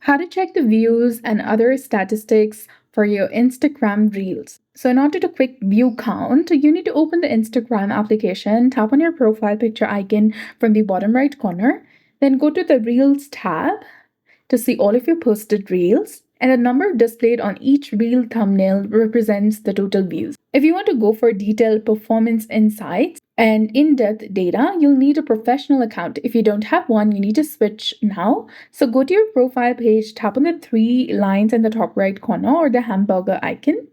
How to check the views and other statistics for your Instagram Reels. So, in order to quick view count, you need to open the Instagram application, tap on your profile picture icon from the bottom right corner, then go to the Reels tab to see all of your posted reels, and the number displayed on each reel thumbnail represents the total views. If you want to go for detailed performance insights and in depth data, you'll need a professional account. If you don't have one, you need to switch now. So go to your profile page, tap on the three lines in the top right corner or the hamburger icon.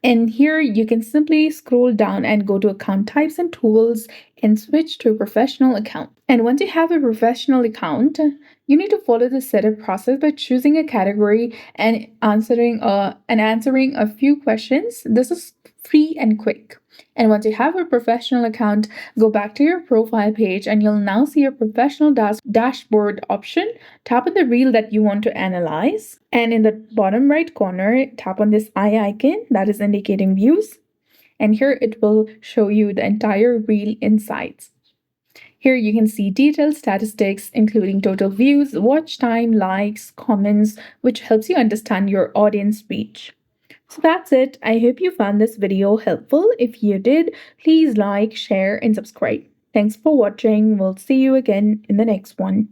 And here you can simply scroll down and go to account types and tools and switch to a professional account. And once you have a professional account, you need to follow the setup process by choosing a category and answering a few questions. This is free and quick. And once you have a professional account, go back to your profile page and you'll now see a professional dashboard option. Tap on the reel that you want to analyze. And in the bottom right corner, tap on this eye icon that is indicating views. And here it will show you the entire reel insights. Here you can see detailed statistics, including total views, watch time, likes, comments, which helps you understand your audience reach. So that's it. I hope you found this video helpful. If you did, please like, share, and subscribe. Thanks for watching. We'll see you again in the next one.